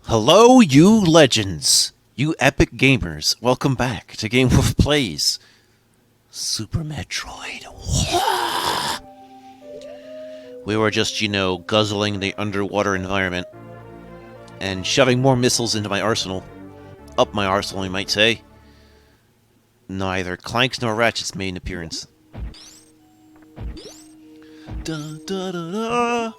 Hello, you legends! You epic gamers, welcome back to Game Wolf Plays Super Metroid. We were just, guzzling the underwater environment and shoving more missiles into my arsenal. Up my arsenal, you might say. Neither Clanks nor Ratchets made an appearance. Da, da, da, da.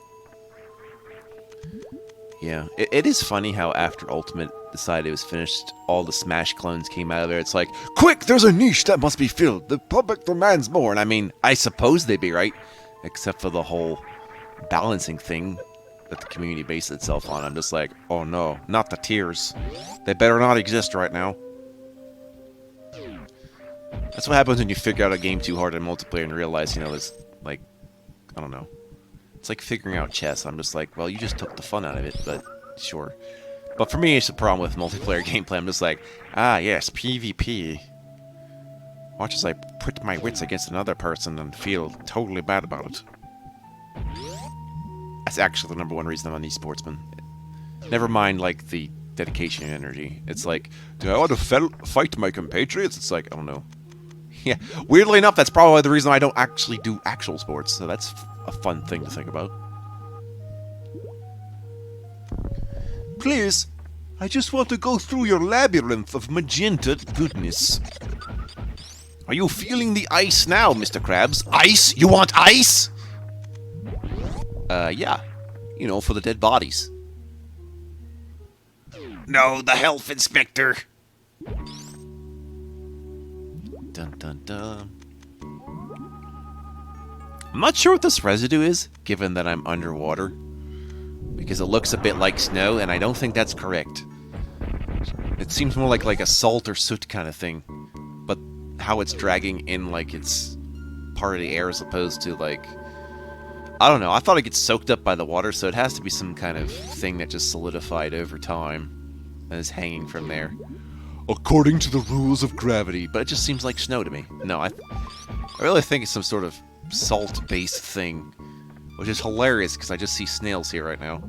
Yeah, it is funny how after Ultimate decided it was finished, all the Smash clones came out of there. It's like, quick, there's a niche that must be filled. The public demands more. And I mean, I suppose they'd be right, except for the whole balancing thing that the community based itself on. I'm just like, oh no, not the tiers. They better not exist right now. That's what happens when you figure out a game too hard in multiplayer and realize, there's, like, I don't know. It's like figuring out chess. I'm just like, well, you just took the fun out of it, but sure. But for me, it's a problem with multiplayer gameplay. I'm just like, yes, PvP. Watch as I put my wits against another person and feel totally bad about it. That's actually the #1 reason I'm an esportsman. Never mind, like, the dedication and energy. It's like, do I want to fight my compatriots? It's like, I don't know. Yeah, weirdly enough, that's probably the reason I don't actually do actual sports, so that's a fun thing to think about. Please, I just want to go through your labyrinth of magenta goodness. Are you feeling the ice now, Mr. Krabs? Ice? You want ice? Yeah. For the dead bodies. No, the health inspector. Dun dun dun. I'm not sure what this residue is, given that I'm underwater. Because it looks a bit like snow, and I don't think that's correct. It seems more like a salt or soot kind of thing. But how it's dragging in like it's part of the air as opposed to like... I don't know, I thought it gets soaked up by the water, so it has to be some kind of thing that just solidified over time and is hanging from there. According to the rules of gravity, but it just seems like snow to me. No, I really think it's some sort of salt-based thing, which is hilarious because I just see snails here right now.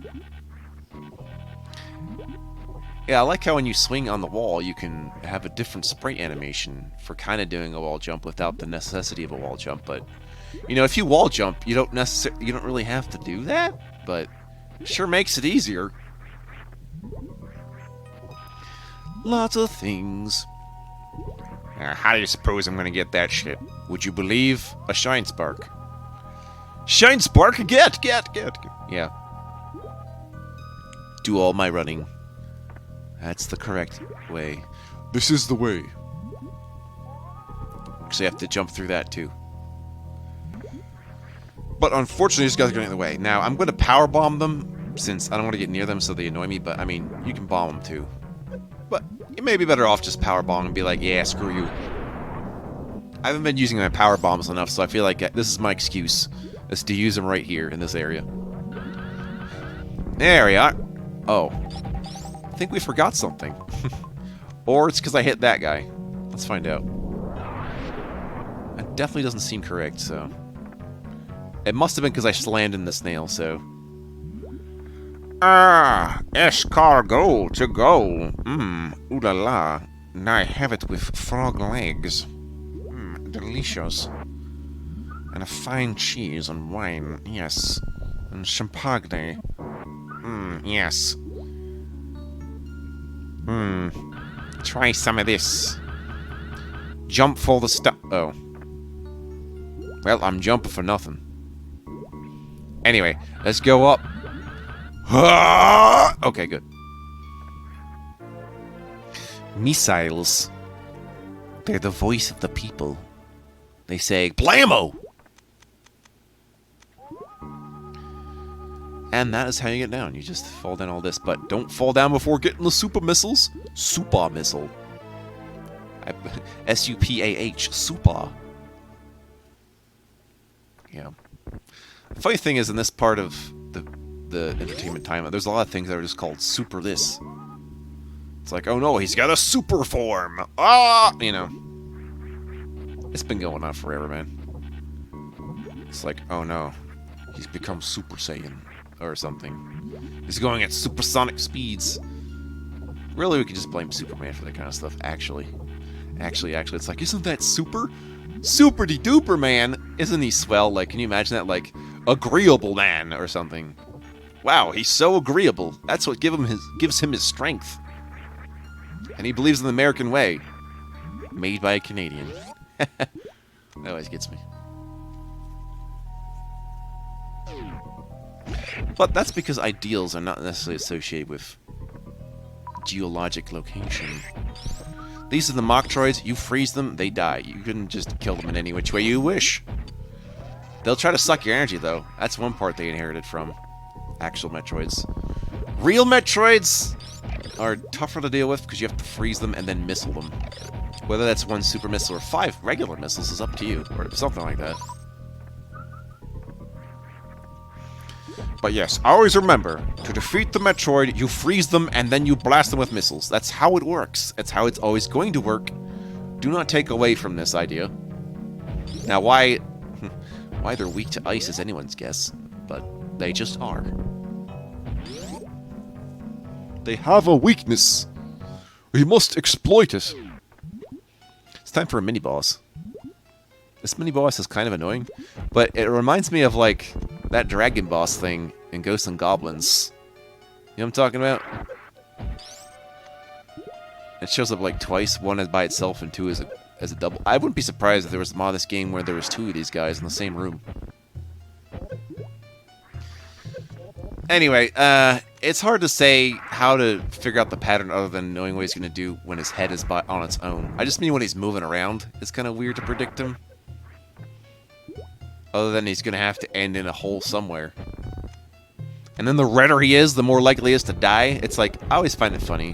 Yeah, I like how when you swing on the wall, you can have a different sprite animation for kind of doing a wall jump without the necessity of a wall jump. But if you wall jump, you don't really have to do that, but it sure makes it easier. Lots of things. How do you suppose I'm gonna get that shit? Would you believe a shine spark? Shine spark? Get. Yeah. Do all my running. That's the correct way. This is the way. Actually, I have to jump through that too. But unfortunately, these guys are getting in the way. Now, I'm gonna power bomb them since I don't want to get near them so they annoy me. But I mean, you can bomb them too. But you may be better off just power bomb and be like, yeah, screw you. I haven't been using my power bombs enough, so I feel like this is my excuse, is to use them right here in this area. There we are. Oh. I think we forgot something. Or it's because I hit that guy. Let's find out. That definitely doesn't seem correct, so... It must have been because I slammed in the snail, so... Escargot to go. Ooh la la. Now I have it with frog legs. Delicious. And a fine cheese and wine, yes. And champagne. Yes. Try some of this. Jump for the stuff. Oh. Well, I'm jumping for nothing. Anyway, let's go up. Okay, good. Missiles. They're the voice of the people. They say, blammo! And that is how you get down. You just fall down all this, but don't fall down before getting the super missiles. Super missile. S-U-P-A-H. Super. Yeah. The funny thing is, in this part of the entertainment time, there's a lot of things that are just called super this. It's like, oh no, he's got a super form! It's been going on forever, man. It's like, oh no, he's become Super Saiyan or something. He's going at supersonic speeds. Really, we could just blame Superman for that kind of stuff, actually. Actually, it's like, isn't that super? Super-de-duper man! Isn't he swell? Like, can you imagine that? Like, agreeable man or something. Wow, he's so agreeable. That's what gives him his strength. And he believes in the American way. Made by a Canadian. That always gets me. But that's because ideals are not necessarily associated with geologic location. These are the Metroids. You freeze them, they die. You can just kill them in any which way you wish. They'll try to suck your energy, though. That's one part they inherited from actual Metroids. Real Metroids are tougher to deal with because you have to freeze them and then missile them. Whether that's 1 super missile or 5 regular missiles is up to you, or something like that. But yes, always remember, to defeat the Metroid, you freeze them and then you blast them with missiles. That's how it works. That's how it's always going to work. Do not take away from this idea. Now, why they're weak to ice is anyone's guess, but they just are. They have a weakness. We must exploit it. It's time for a mini-boss. This mini-boss is kind of annoying, but it reminds me of, like, that dragon boss thing in Ghosts and Goblins. You know what I'm talking about? It shows up, like, twice. One is by itself and 2 as a double. I wouldn't be surprised if there was a mod of this game where there was 2 of these guys in the same room. Anyway, it's hard to say how to figure out the pattern other than knowing what he's going to do when his head is on its own. I just mean when he's moving around, it's kind of weird to predict him. Other than he's going to have to end in a hole somewhere. And then the redder he is, the more likely he is to die. It's like, I always find it funny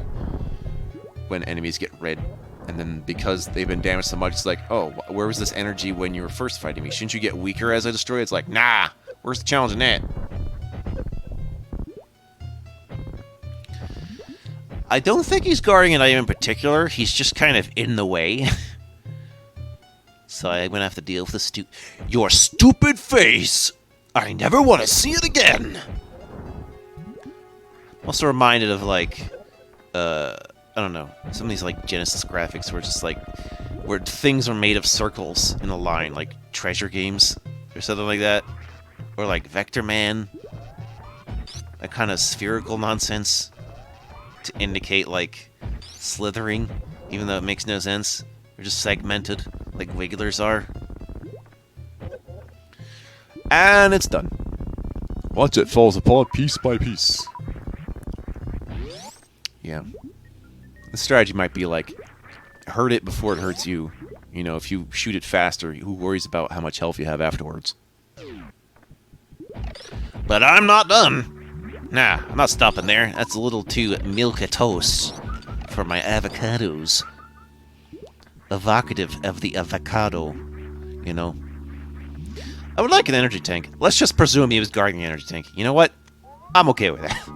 when enemies get red. And then because they've been damaged so much, it's like, oh, where was this energy when you were first fighting me? Shouldn't you get weaker as I destroy it? It's like, nah, where's the challenge in that? I don't think he's guarding an item in particular. He's just kind of in the way. So I'm gonna have to deal with this your stupid face! I never want to see it again! I'm also reminded of, like, I don't know, some of these, like, Genesis graphics where it's just, like, where things are made of circles in a line, like treasure games, or something like that. Or, like, Vector Man. That kind of spherical nonsense to indicate, like, slithering, even though it makes no sense. They're just segmented, like wigglers are. And it's done. Watch it falls apart piece by piece. Yeah. The strategy might be like, hurt it before it hurts you. You know, if you shoot it faster, who worries about how much health you have afterwards? But I'm not done. Nah, I'm not stopping there. That's a little too milquetoast for my avocados. Evocative of the avocado, you know. I would like an energy tank. Let's just presume he was guarding the energy tank. You know what? I'm okay with that.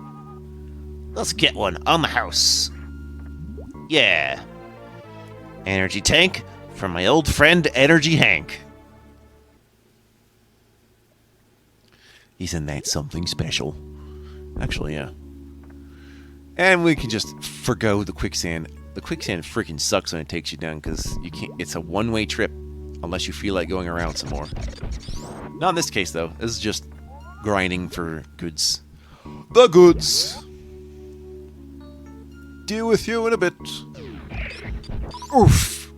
Let's get one on the house. Yeah. Energy tank from my old friend Energy Hank. Isn't that something special? Actually, yeah. And we can just forgo the quicksand. The quicksand freaking sucks when it takes you down because you can't. It's a one-way trip unless you feel like going around some more. Not in this case, though. This is just grinding for goods. The goods. Deal with you in a bit. Oof.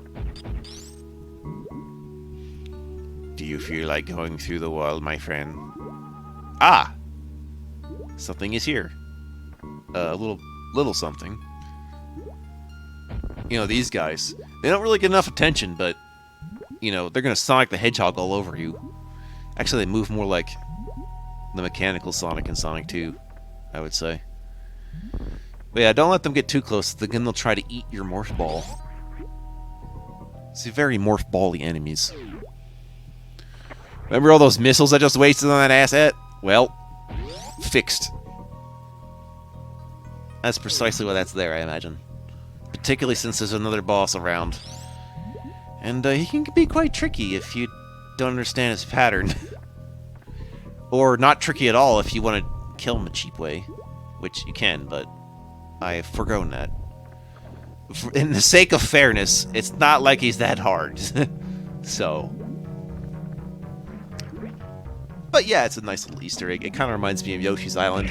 Do you feel like going through the wall, my friend? Ah! Something is here. A little something. You know, these guys, they don't really get enough attention, but, you know, they're going to Sonic the Hedgehog all over you. Actually, they move more like the mechanical Sonic in Sonic 2, I would say. But yeah, don't let them get too close, then they'll try to eat your morph ball. It's very morph ball-y enemies. Remember all those missiles I just wasted on that asset? Well, fixed. That's precisely why that's there, I imagine. Particularly since there's another boss around. And he can be quite tricky if you don't understand his pattern. Or not tricky at all if you want to kill him a cheap way. Which you can, but I've forgotten that. in the sake of fairness, it's not like he's that hard. So. But yeah, it's a nice little Easter egg. It kind of reminds me of Yoshi's Island,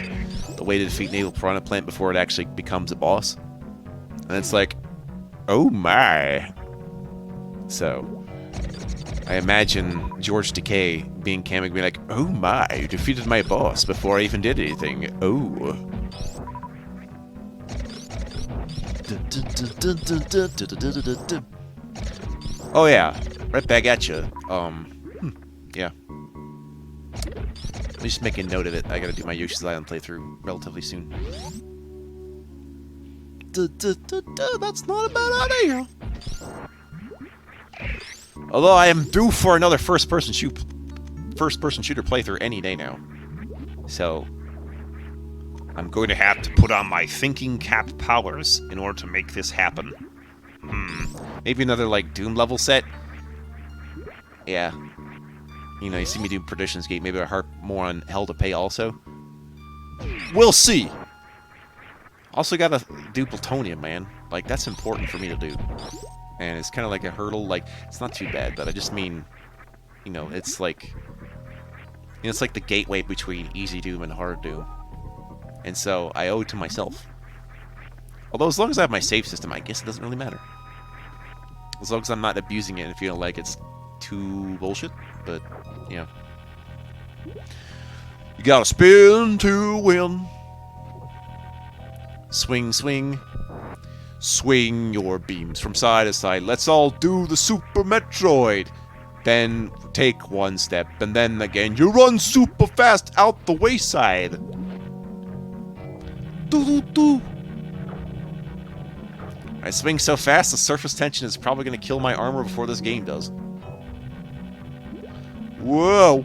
the way to defeat Naval Piranha Plant before it actually becomes a boss. And it's like, oh my. So, I imagine George Takei being Kamek being like, oh my, you defeated my boss before I even did anything. Oh. Oh yeah, right back at you. Yeah. Let me just make a note of it. I gotta do my Yoshi's Island playthrough relatively soon. That's not a bad idea. Although I am due for another first-person shooter playthrough any day now. So I'm going to have to put on my thinking cap powers in order to make this happen. Maybe another like Doom level set. Yeah. You know, you see me do Perdition's Gate. Maybe I harp more on Hell to Pay also. We'll see. Also gotta do Plutonium, man. Like, that's important for me to do. And it's kind of like a hurdle. Like, it's not too bad, but I just mean, you know, it's like... You know, it's like the gateway between easy Doom and hard Doom. And so, I owe it to myself. Although, as long as I have my save system, I guess it doesn't really matter. As long as I'm not abusing it and feeling like it's too bullshit. But, yeah. You gotta spin to win. Swing, swing. Swing your beams from side to side. Let's all do the Super Metroid. Then take one step, and then again you run super fast out the wayside. Doo-doo-doo. I swing so fast, the surface tension is probably going to kill my armor before this game does. Whoa.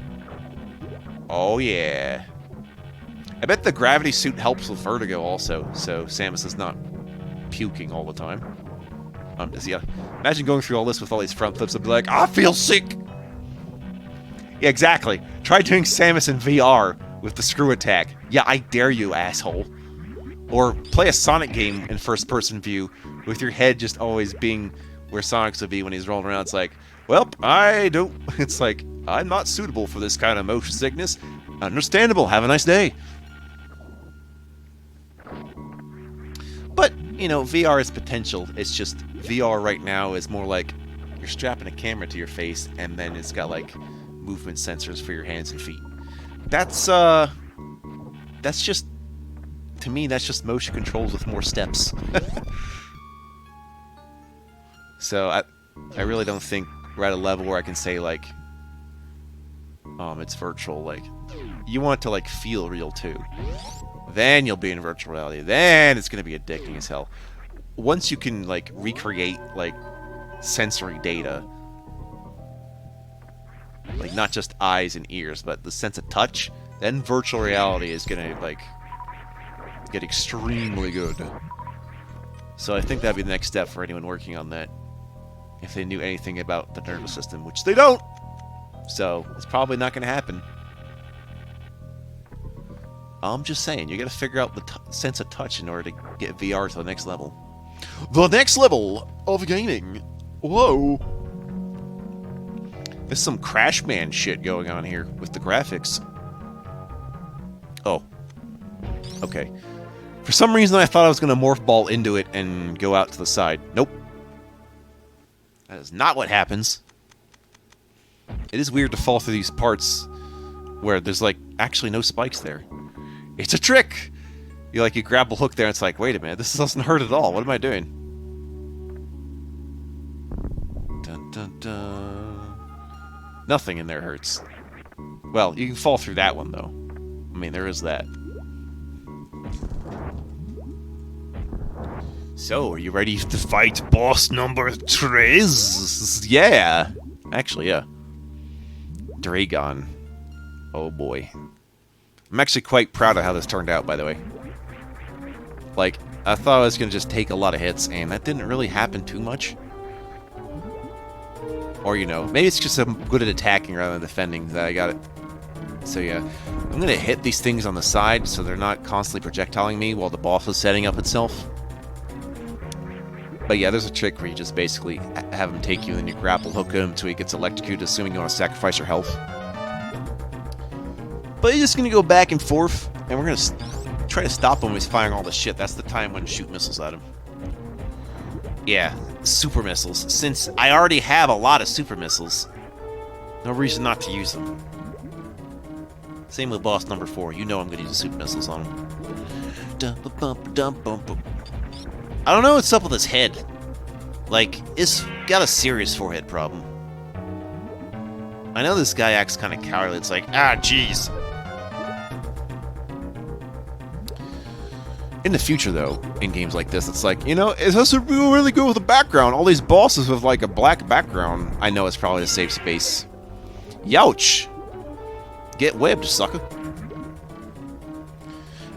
Oh, yeah. I bet the gravity suit helps with vertigo also, so Samus is not puking all the time. Yeah. Imagine going through all this with all these front flips and be like, I feel sick! Yeah, exactly. Try doing Samus in VR with the screw attack. Yeah, I dare you, asshole. Or play a Sonic game in first-person view with your head just always being where Sonic's would be when he's rolling around. It's like, well, I don't... It's like, I'm not suitable for this kind of motion sickness. Understandable. Have a nice day. But, you know, VR is potential. It's just VR right now is more like you're strapping a camera to your face and then it's got, like, movement sensors for your hands and feet. That's just... To me, that's just motion controls with more steps. So, I really don't think we're at a level where I can say, like, it's virtual. Like, you want it to, like, feel real, too. Then you'll be in virtual reality. Then it's going to be addicting as hell. Once you can, like, recreate, like, sensory data, like, not just eyes and ears, but the sense of touch, then virtual reality is going to, like, get extremely good. So I think that'd be the next step for anyone working on that. If they knew anything about the nervous system, which they don't! So, it's probably not going to happen. I'm just saying, you gotta figure out the sense of touch in order to get VR to the next level. The next level of gaming! Whoa! There's some Crashman shit going on here with the graphics. Oh. Okay. For some reason I thought I was gonna morph ball into it and go out to the side. Nope. That is not what happens. It is weird to fall through these parts where there's, like, actually no spikes there. It's a trick! You grab a hook there and it's like, wait a minute, this doesn't hurt at all. What am I doing? Dun, dun, dun. Nothing in there hurts. Well, you can fall through that one, though. I mean, there is that. So, are you ready to fight boss number 3? Yeah! Actually, yeah. Dragon. Oh boy. I'm actually quite proud of how this turned out, by the way. Like, I thought I was going to just take a lot of hits, and that didn't really happen too much. Or, you know, maybe it's just I'm good at attacking rather than defending that I got it. So, yeah. I'm going to hit these things on the side so they're not constantly projectiling me while the boss is setting up itself. But yeah, there's a trick where you just basically have him take you and then you grapple hook him until he gets electrocuted, assuming you want to sacrifice your health. But you're just going to go back and forth, and we're going to try to stop him when he's firing all the shit. That's the time when shoot missiles at him. Yeah, super missiles. Since I already have a lot of super missiles, no reason not to use them. Same with boss number 4. You know I'm going to use the super missiles on him. I don't know what's up with his head. Like, it's got a serious forehead problem. I know this guy acts kind of cowardly. It's like, ah, jeez. In the future, though, in games like this, it's like, you know, it has to really go with the background. All these bosses with, like, a black background. I know it's probably to save space. Youch! Get webbed, sucker.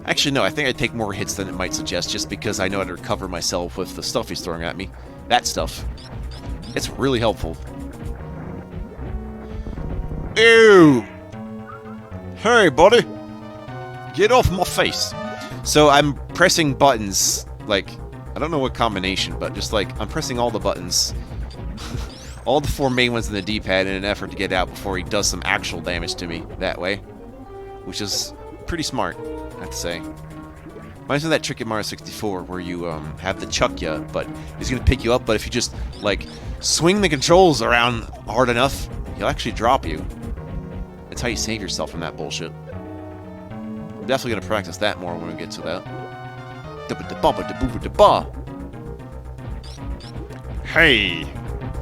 Actually, no, I think I'd take more hits than it might suggest, just because I know how to recover myself with the stuff he's throwing at me. That stuff. It's really helpful. Ew! Hey, buddy! Get off my face! So I'm pressing buttons, like, I don't know what combination, but just like, I'm pressing all the buttons. All the 4 main ones in the D-pad in an effort to get out before he does some actual damage to me that way. Which is pretty smart, I have to say. Reminds me of that trick in Mario 64 where you have the chuck ya, but he's going to pick you up, but if you just, like, swing the controls around hard enough, he'll actually drop you. That's how you save yourself from that bullshit. I'm definitely going to practice that more when we get to that. Hey!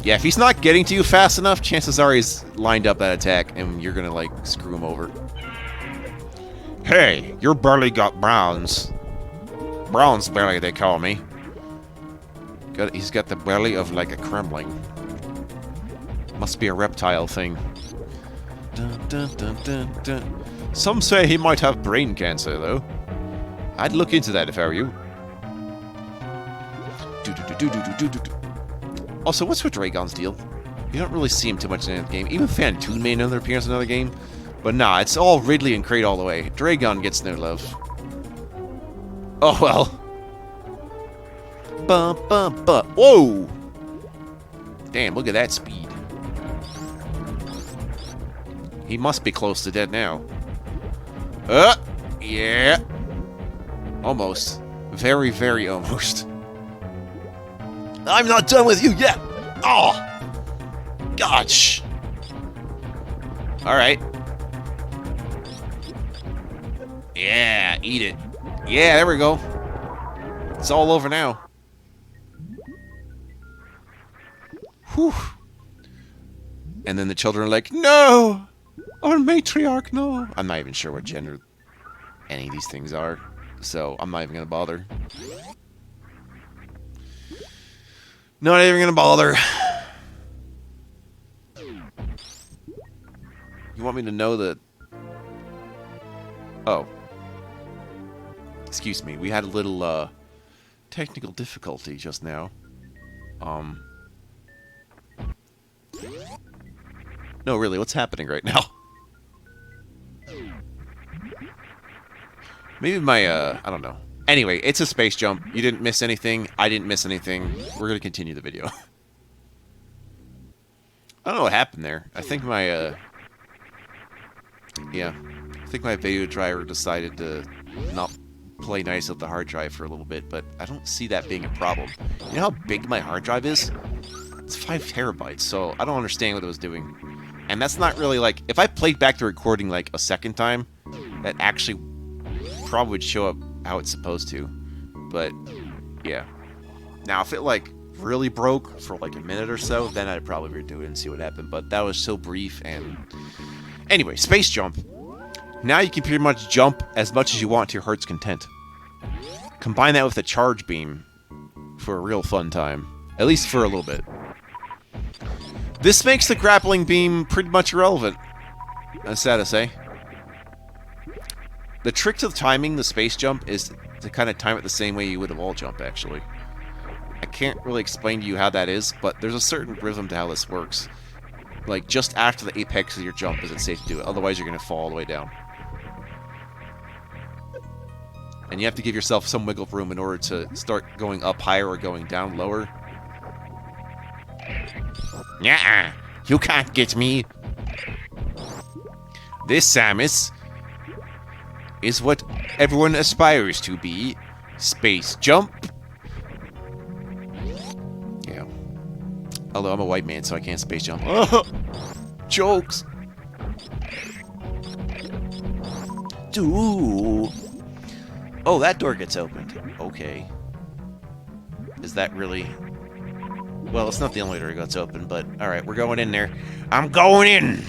Yeah, if he's not getting to you fast enough, chances are he's lined up that attack, and you're going to, like, screw him over. Hey, your barely got browns. Bronze belly, they call me. He's got the belly of, like, a kremling. Must be a reptile thing. Dun, dun, dun, dun, dun. Some say he might have brain cancer, though. I'd look into that if I were you. Also, what's with Dragon's deal? You don't really see him too much in the game. Even Fantoon made another appearance in another game. But nah, it's all Ridley and Kraid all the way. Dragon gets no love. Oh well. Whoa! Damn, look at that speed. He must be close to dead now. Yeah. Almost. Very, very almost. I'm not done with you yet! Oh! Gosh! Alright. Yeah, eat it. Yeah, there we go. It's all over now. Whew. And then the children are like, no! Our matriarch, no! I'm not even sure what gender any of these things are, so I'm not even gonna bother. Not even gonna bother. You want me to know that... Oh. Excuse me, we had a little, technical difficulty just now. No, really, what's happening right now? Maybe my, I don't know. Anyway, it's a space jump. You didn't miss anything. I didn't miss anything. We're gonna continue the video. I don't know what happened there. I think my, yeah. I think my video driver decided to not play nice with the hard drive for a little bit, but I don't see that being a problem. You know how big my hard drive is? It's 5 terabytes, so I don't understand what it was doing. And that's not really like... If I played back the recording like a second time, that actually probably would show up how it's supposed to. But, yeah. Now, if it like really broke for like a minute or so, then I'd probably redo it and see what happened. But that was so brief and... Anyway, space jump. Now you can pretty much jump as much as you want to your heart's content. Combine that with a charge beam for a real fun time. At least for a little bit. This makes the grappling beam pretty much irrelevant. That's sad to say. The trick to timing the space jump is to kind of time it the same way you would a wall jump, actually. I can't really explain to you how that is, but there's a certain rhythm to how this works. Like, just after the apex of your jump is it safe to do it, otherwise you're going to fall all the way down. And you have to give yourself some wiggle room in order to start going up higher or going down lower. Nuh-uh. You can't get me. This Samus is what everyone aspires to be. Space jump. Yeah. Although I'm a white man, so I can't space jump. Jokes. Ooh. Oh, that door gets opened. Okay. Is that really... Well, it's not the only door that gets open, but... Alright, we're going in there. I'm going in!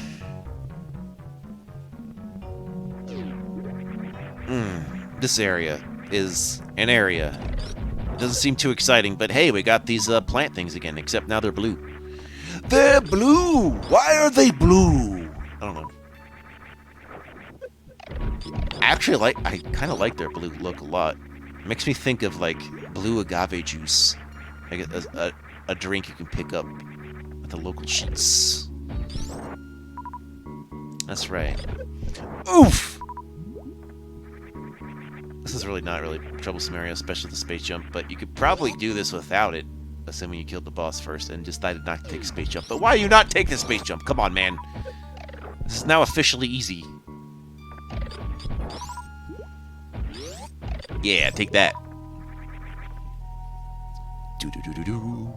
This area is an area. It doesn't seem too exciting, but hey, we got these plant things again, except now they're blue. They're blue! Why are they blue? I don't know. Actually, I kind of like their blue look a lot. It makes me think of, like, blue agave juice. Like a drink you can pick up at the local shops. That's right. Oof! This is really not really a troublesome area, especially the space jump, but you could probably do this without it, assuming you killed the boss first and decided not to take a space jump. But why do you not take the space jump? Come on, man. This is now officially easy. Yeah, take that. Do-do-do-do-do.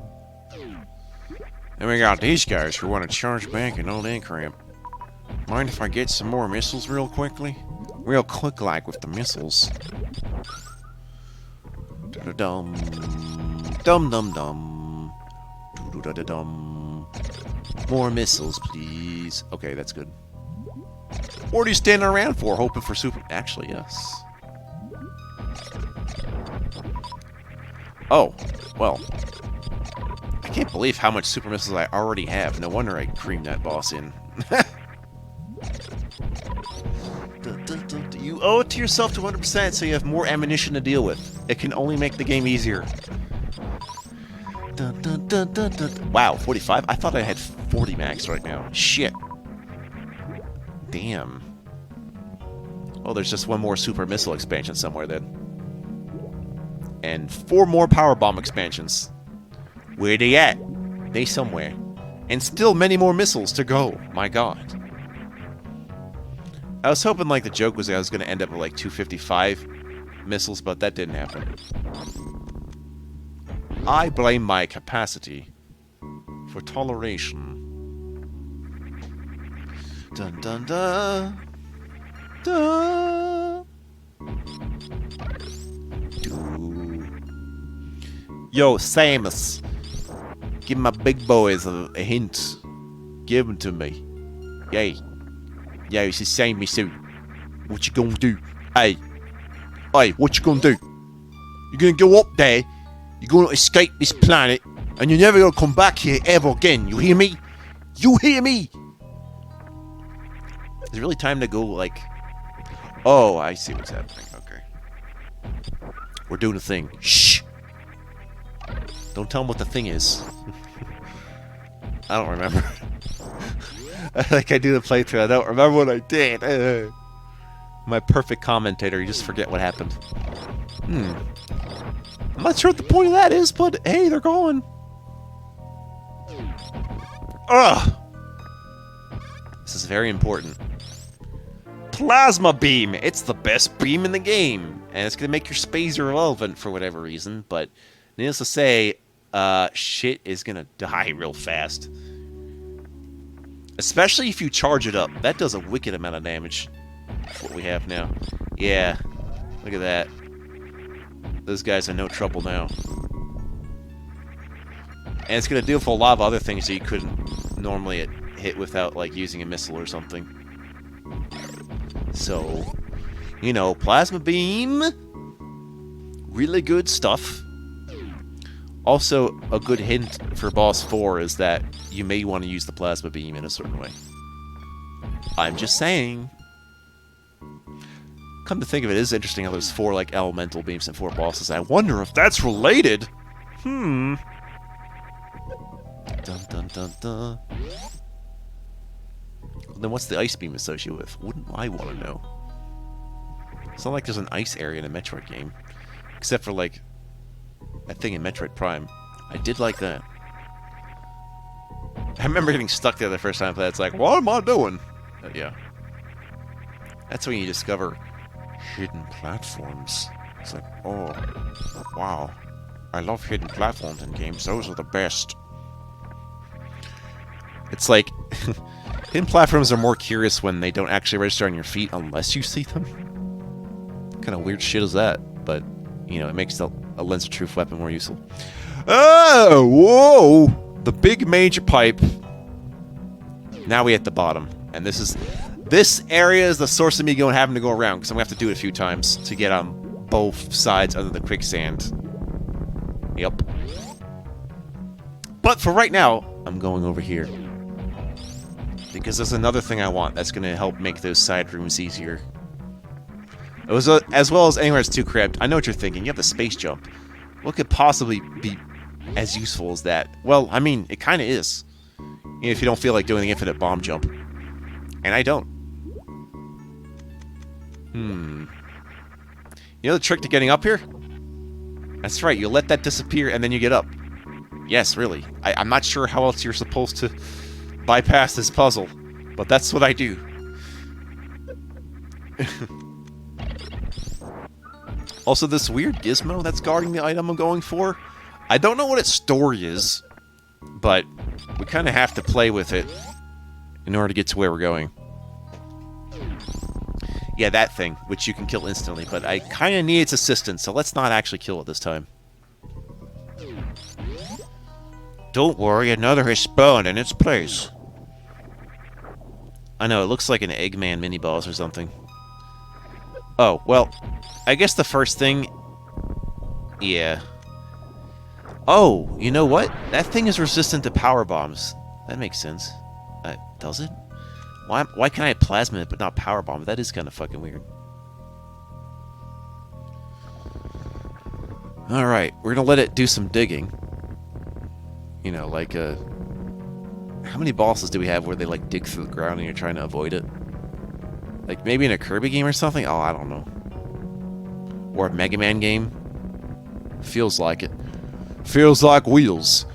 And we got these guys who want to charge back and all that crap. Mind if I get some more missiles real quickly? Real quick like with the missiles. Da-da-dum. Dum-dum-dum. Do-do-da-da-dum. More missiles, please. Okay, that's good. What are you standing around for? Hoping for super... Actually, yes. Oh, well. I can't believe how much super missiles I already have. No wonder I creamed that boss in. You owe it to yourself to 100% so you have more ammunition to deal with. It can only make the game easier. Wow, 45? I thought I had 40 max right now. Shit. Damn. Oh, there's just one more super missile expansion somewhere then. And 4 more power bomb expansions. Where they at? They somewhere. And still many more missiles to go. My god. I was hoping like the joke was that I was going to end up with like 255 missiles, but that didn't happen. I blame my capacity for toleration. Dun dun dun. Dun. Yo, Samus. Give my big boys a hint. Give them to me. Yay. Yo, it's the same as you. What you gonna do? Hey. Hey, what you gonna do? You're gonna go up there, you're gonna escape this planet, and you're never gonna come back here ever again. You hear me? You hear me? Is it really time to go, like... Oh, I see what's happening. Okay. We're doing a thing. Shh! Don't tell them what the thing is. I don't remember. Like I do the playthrough, I don't remember what I did. My perfect commentator, you just forget what happened. I'm not sure what the point of that is, but hey, they're gone. Ugh! This is very important. Plasma beam! It's the best beam in the game! And it's gonna make your spazer irrelevant for whatever reason, but needless to say, shit is gonna die real fast. Especially if you charge it up. That does a wicked amount of damage. That's what we have now. Yeah. Look at that. Those guys are no trouble now. And it's going to deal for a lot of other things that you couldn't normally hit without, like, using a missile or something. So, you know, plasma beam. Really good stuff. Also, a good hint for Boss 4 is that you may want to use the plasma beam in a certain way. I'm just saying. Come to think of it, it is interesting how there's 4, like, elemental beams and 4 bosses. I wonder if that's related! Dun dun dun dun. Then what's the ice beam associated with? Wouldn't I want to know? It's not like there's an ice area in a Metroid game. Except for, like, that thing in Metroid Prime. I did like that. I remember getting stuck there the first time I played. It's like, what am I doing? Yeah. That's when you discover hidden platforms. It's like, oh, wow. I love hidden platforms in games. Those are the best. It's like, hidden platforms are more curious when they don't actually register on your feet unless you see them. What kind of weird shit is that? But, you know, it makes a lens of truth weapon more useful. Oh, whoa! The big major pipe. Now we at the bottom. And this area is the source of me having to go around, because I'm going to have to do it a few times to get on both sides under the quicksand. Yep. But for right now, I'm going over here. Because there's another thing I want that's going to help make those side rooms easier. As well as anywhere it's too cramped. I know what you're thinking. You have the space jump. What could possibly be as useful as that? Well, I mean, it kind of is. If you don't feel like doing the infinite bomb jump. And I don't. You know the trick to getting up here? That's right, you let that disappear and then you get up. Yes, really. I'm not sure how else you're supposed to bypass this puzzle, but that's what I do. Also, this weird gizmo that's guarding the item I'm going for, I don't know what its story is, but we kind of have to play with it in order to get to where we're going. Yeah, that thing, which you can kill instantly, but I kind of need its assistance, so let's not actually kill it this time. Don't worry, another has spawned in its place. I know, it looks like an Eggman mini-boss or something. Oh, well, I guess the first thing... Yeah. Oh, you know what? That thing is resistant to power bombs. That makes sense. Does it? Why can I plasma it but not power bomb? That is kind of fucking weird. Alright, we're gonna let it do some digging. You know, like, how many bosses do we have where they, like, dig through the ground and you're trying to avoid it? Like, maybe in a Kirby game or something? Oh, I don't know. Or a Mega Man game? Feels like it. Feels like wheels.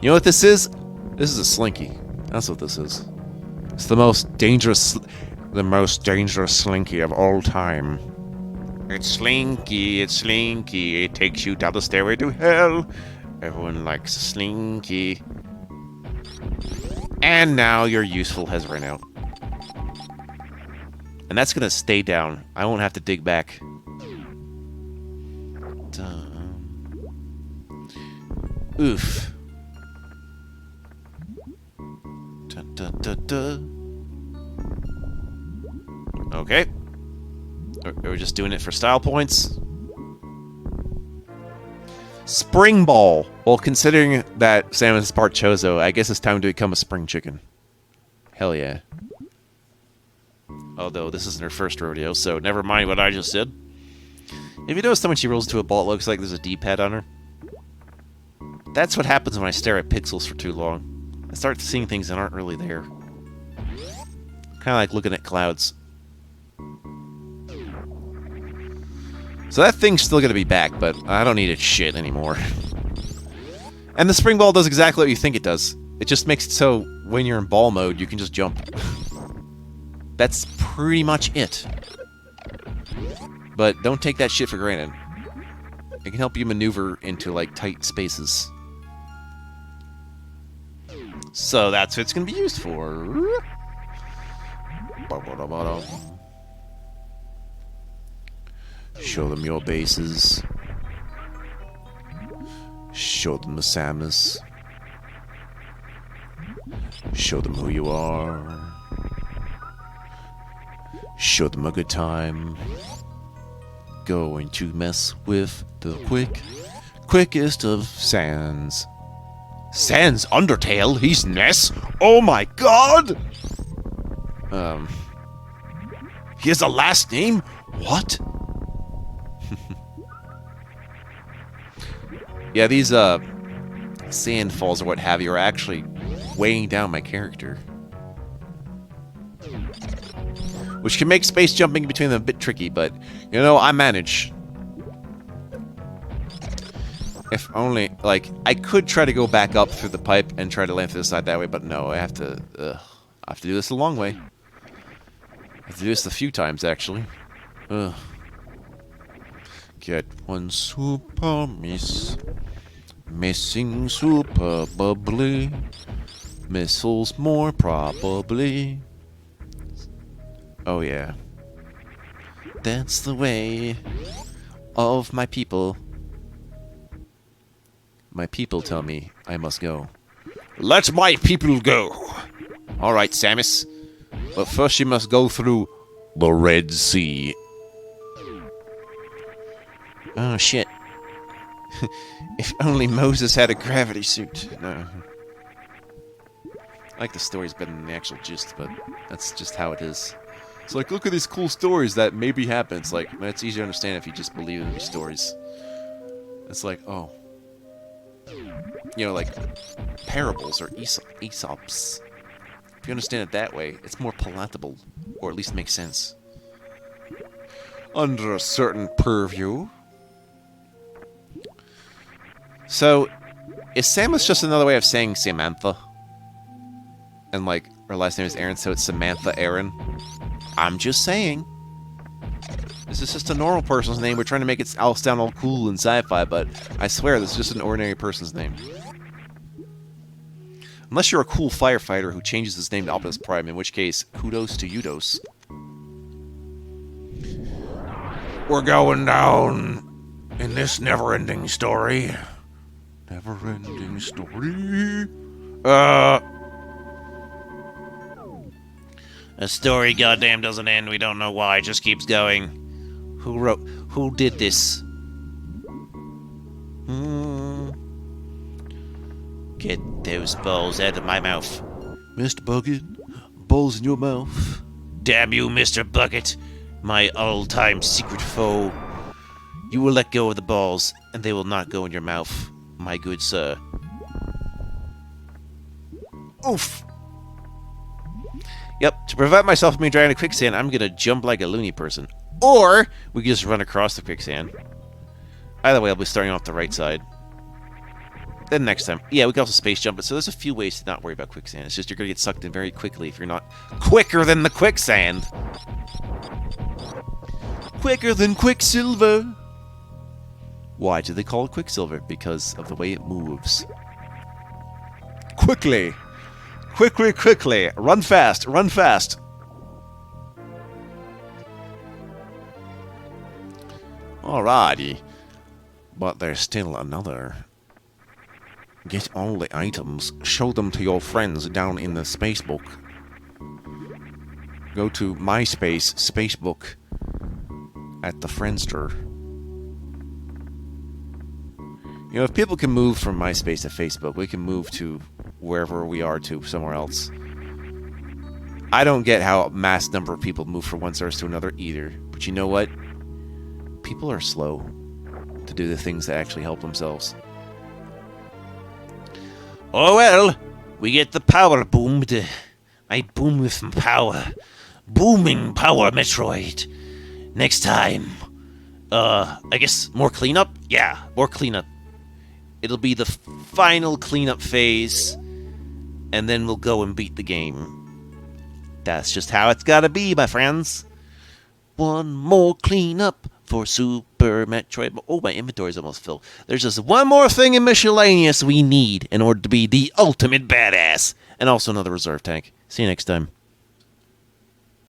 You know what this is? This is a Slinky. That's what this is. It's the most dangerous Slinky of all time. It's Slinky, it takes you down the stairway to hell. Everyone likes Slinky. And now your useful has run out. And that's gonna stay down. I won't have to dig back. Oof. Okay. Are we just doing it for style points? Spring Ball. Well, considering that Samus is part Chozo, I guess it's time to become a spring chicken. Hell yeah. Although this isn't her first rodeo, so never mind what I just said. If you notice how when she rolls into a ball, it looks like there's a D-pad on her. That's what happens when I stare at pixels for too long. I start seeing things that aren't really there. Kind of like looking at clouds. So that thing's still going to be back, but I don't need its shit anymore. And the spring ball does exactly what you think it does. It just makes it so when you're in ball mode, you can just jump. That's pretty much it. But don't take that shit for granted. It can help you maneuver into, like, tight spaces. So that's what it's going to be used for. Show them your bases. Show them the Samus. Show them who you are. Show them a good time. Going to mess with the quickest of Sans. Sans Undertale? He's Ness? Oh my god! He has a last name? What? Yeah, these, sand falls or what have you are actually weighing down my character. Which can make space jumping between them a bit tricky, but, you know, I manage. If only, like, I could try to go back up through the pipe and try to land through the side that way, but no, I have to do this the long way. I have to do this a few times, actually. Ugh. Get one super miss. Missing super bubbly. Missiles more probably. Oh yeah. That's the way of my people. My people tell me I must go. Let my people go! Alright, Samus. But first you must go through the Red Sea. Oh shit. If only Moses had a gravity suit. No. I like the stories better than the actual gist, but that's just how it is. It's like, look at these cool stories that maybe happen. It's like, it's easy to understand if you just believe in these stories. It's like, oh. You know, like, parables or Aesops. If you understand it that way, it's more palatable, or at least makes sense. Under a certain purview. So, is Samus just another way of saying Samantha? And, like, her last name is Aaron, so it's Samantha Aaron? I'm just saying. This is just a normal person's name. We're trying to make it all sound all cool and sci-fi, but I swear this is just an ordinary person's name. Unless you're a cool firefighter who changes his name to Optimus Prime, in which case, kudos to Udos. We're going down in this never-ending story. Never-ending story. A story goddamn doesn't end. We don't know why. It just keeps going. Who did this? Get those balls out of my mouth. Mr. Bucket, balls in your mouth. Damn you, Mr. Bucket, my all-time secret foe. You will let go of the balls, and they will not go in your mouth, my good sir. Oof! Yep, to prevent myself from being dragged into quicksand, I'm gonna jump like a loony person. Or, we can just run across the quicksand. Either way, I'll be starting off the right side. Then next time. Yeah, we can also space jump it, so there's a few ways to not worry about quicksand. It's just you're gonna get sucked in very quickly if you're not quicker than the quicksand. Quicker than Quicksilver. Why do they call it Quicksilver? Because of the way it moves. Quickly! Quickly, quickly! Run fast! Run fast! Alrighty. But there's still another. Get all the items, show them to your friends down in the Spacebook. Go to MySpace Spacebook at the Friendster. You know, if people can move from MySpace to Facebook, we can move to wherever we are to somewhere else. I don't get how a mass number of people move from one source to another either. But you know what? People are slow to do the things that actually help themselves. Oh well, we get the power boomed. I boom with some power. Booming power, Metroid. Next time. I guess more cleanup? Yeah, more cleanup. It'll be the final cleanup phase, and then we'll go and beat the game. That's just how it's gotta be, my friends. One more cleanup for Super Metroid. Oh, my inventory's almost full. There's just one more thing in miscellaneous we need in order to be the ultimate badass. And also another reserve tank. See you next time.